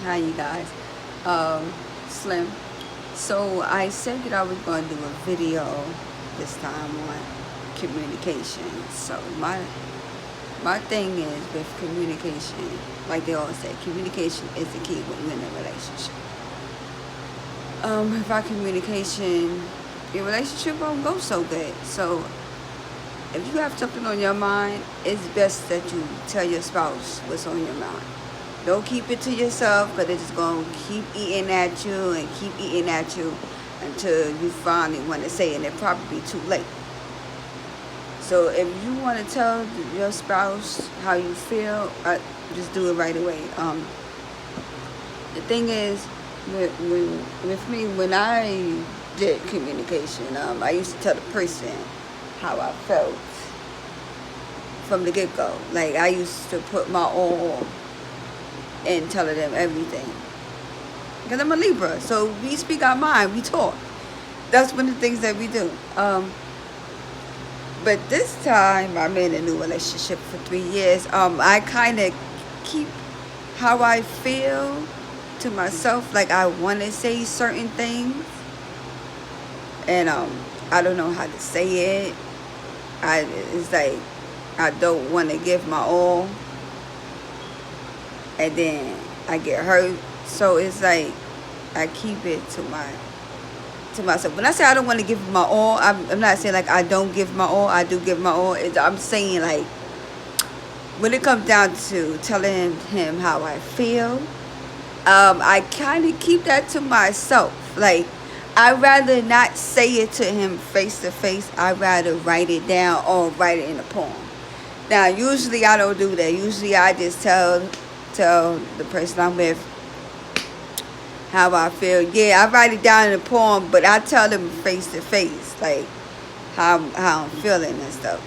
Hi, you guys. Slim. So I said that I was going to do a video this time on communication. So my thing is with communication, like they all say, communication is the key when you're in a relationship. Without communication, your relationship won't go so good. So if you have something on your mind, it's best that you tell your spouse what's on your mind. Don't keep it to yourself, because it's just going to keep eating at you and keep eating at you until you finally want to say it, and it'll probably be too late. So if you want to tell your spouse how you feel, just do it right away. The thing is, with me, when I did communication, I used to tell the person how I felt from the get-go. Like, I used to put my all and telling them everything. Because I'm a Libra, so we speak our mind, we talk. That's one of the things that we do. But this time, I'm in a new relationship for 3 years. I kind of keep how I feel to myself. Like, I want to say certain things, and I don't know how to say it. It's like I don't want to give my all, and then I get hurt. So it's like I keep it to myself. When I say I don't want to give my all, I'm not saying like I don't give my all. I do give my all. I'm saying, like, when it comes down to telling him how I feel, I kind of keep that to myself. Like, I'd rather not say it to him face to face. I'd rather write it down or write it in a poem. Now, usually I don't do that. Usually I just tell the person I'm with how I feel. Yeah, I write it down in a poem, but I tell them face to face, like how I'm feeling and stuff.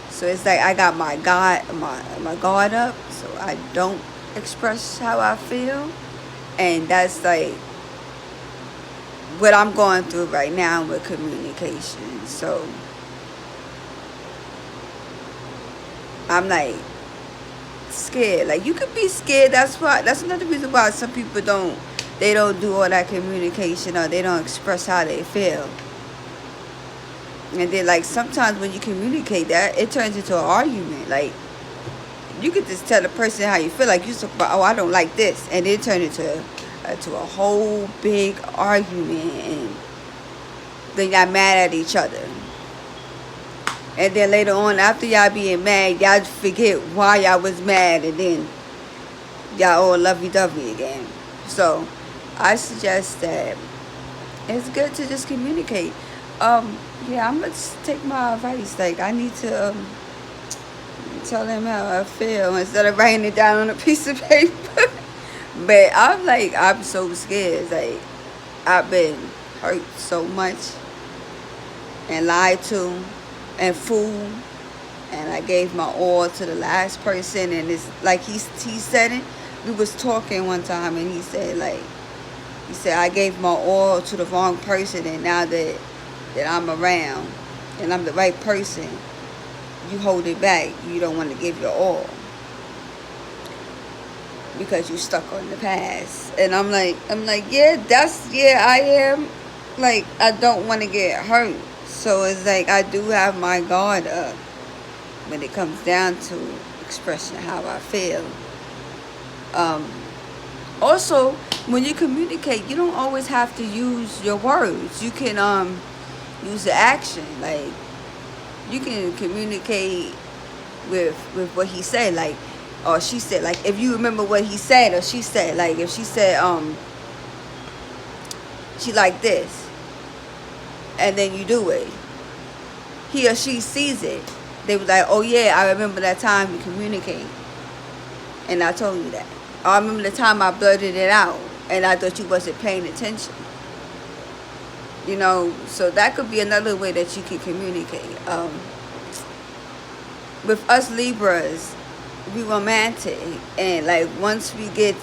So it's like I got my guard up, so I don't express how I feel, and that's like what I'm going through right now with communication. So I'm like scared. Like, you could be scared. That's another reason why some people don't do all that communication, or they don't express how they feel. And then, like, sometimes when you communicate that, it turns into an argument. Like, you could just tell the person how you feel. Like, you talk about, oh, I don't like this, and it turn into a whole big argument, and then y'all mad at each other. And then later on, after y'all being mad, y'all forget why y'all was mad, and then y'all all lovey-dovey again. So I suggest that it's good to just communicate. Yeah, I'm gonna take my advice. Like, I need to tell him how I feel instead of writing it down on a piece of paper. But I'm so scared. Like, I've been hurt so much and lied to and fooled, and I gave my all to the last person, and it's like he said it. We was talking one time, and he said I gave my all to the wrong person, and now that I'm around and I'm the right person, you hold it back. You don't want to give your all because you stuck on the past. And I'm like, yeah, I am. Like, I don't want to get hurt. So it's like I do have my guard up when it comes down to expressing how I feel. Also, when you communicate, you don't always have to use your words. You can use the action. Like, you can communicate with what he said, like, or she said. Like, if you remember what he said or she said, like, if she said she like this, and then you do it, he or she sees it, they was like, oh yeah, I remember that time you communicate and I told you that. Or I remember the time I blurted it out and I thought you wasn't paying attention. You know, so that could be another way that you can communicate. With us Libras, we romantic, and like, once we get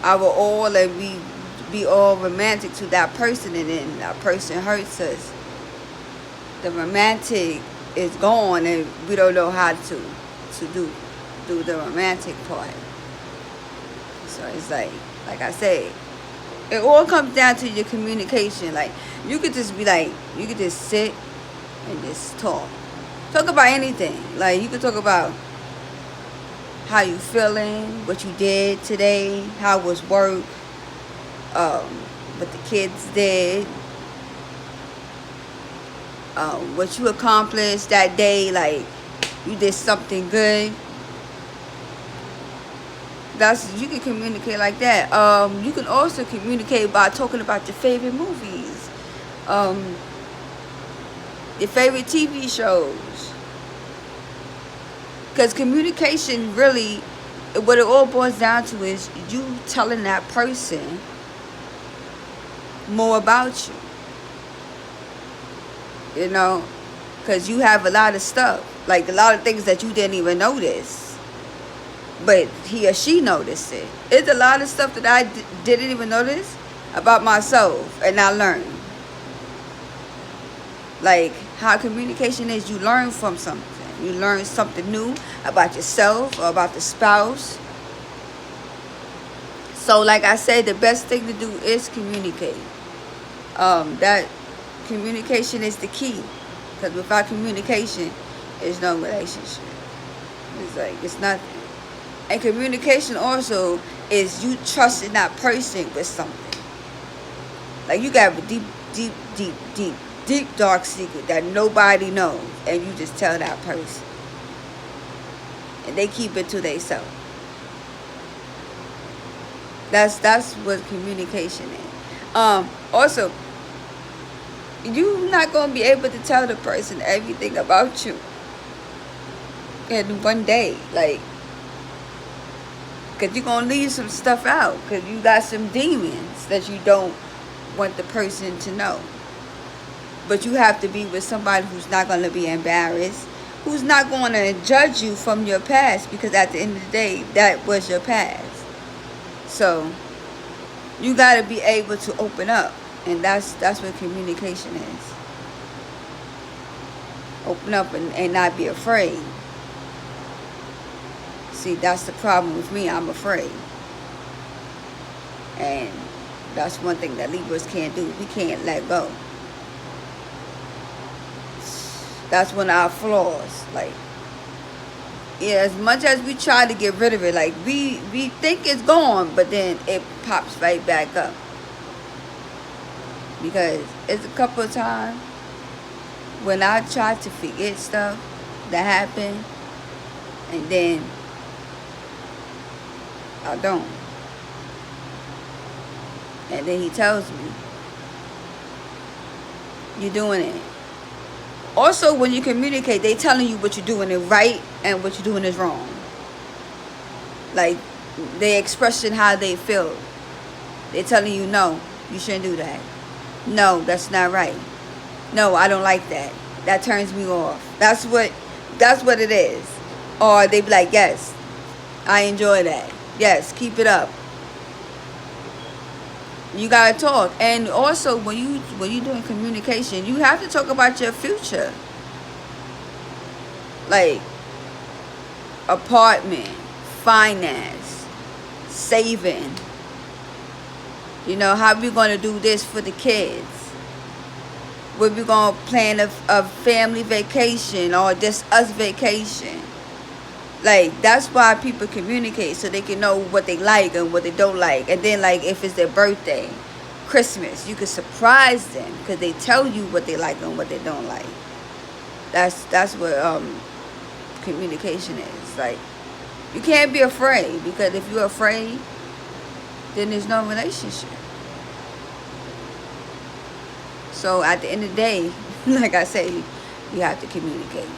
our all and we be all romantic to that person, and then that person hurts us, the romantic is gone, and we don't know how to do the romantic part. So it's like I say, it all comes down to your communication. Like, you could just be like, you could just sit and just talk about anything. Like, you could talk about how you feeling, what you did today, how was work, what the kids did, what you accomplished that day. Like, you did something good. You can communicate like that. You can also communicate by talking about your favorite movies, your favorite TV shows. Because communication really, what it all boils down to is you telling that person more about you. You know, because you have a lot of stuff, like a lot of things that you didn't even notice, but he or she noticed it. It's a lot of stuff that I didn't even notice about myself, and I learned. Like how communication is, you learn from something. You learn something new about yourself or about the spouse. So like I said, the best thing to do is communicate. That communication is the key. Because without communication, there's no relationship. It's like, it's nothing. And communication also is you trusting that person with something. Like, you got a deep, dark secret that nobody knows, and you just tell that person. And they keep it to themselves. That's what communication is. Also, you're not going to be able to tell the person everything about you in one day. Like, because you're going to leave some stuff out. Because you got some demons that you don't want the person to know. But you have to be with somebody who's not going to be embarrassed. Who's not going to judge you from your past. Because at the end of the day, that was your past. So, you got to be able to open up. And that's what communication is. Open up and not be afraid. See, that's the problem with me. I'm afraid. And that's one thing that Libras can't do. We can't let go. That's one of our flaws. Like, yeah, as much as we try to get rid of it, like we think it's gone, but then it pops right back up. Because it's a couple of times when I try to forget stuff that happened, and then I don't. And then he tells me, you're doing it. Also, when you communicate, they telling you what you're doing is right and what you're doing is wrong. Like, they expressing how they feel. They're telling you, no, you shouldn't do that. No, that's not right. No, I don't like that. That turns me off. That's what it is. Or they be like, yes, I enjoy that. Yes, keep it up. You gotta talk. And also, when you're doing communication, you have to talk about your future. Like apartment, finance, saving. You know, how we gonna do this for the kids? When we gonna plan a family vacation or just us vacation? Like, that's why people communicate, so they can know what they like and what they don't like. And then, like, if it's their birthday, Christmas, you can surprise them because they tell you what they like and what they don't like. That's what communication is. Like, you can't be afraid, because if you're afraid, then there's no relationship. So at the end of the day, like I say, you have to communicate.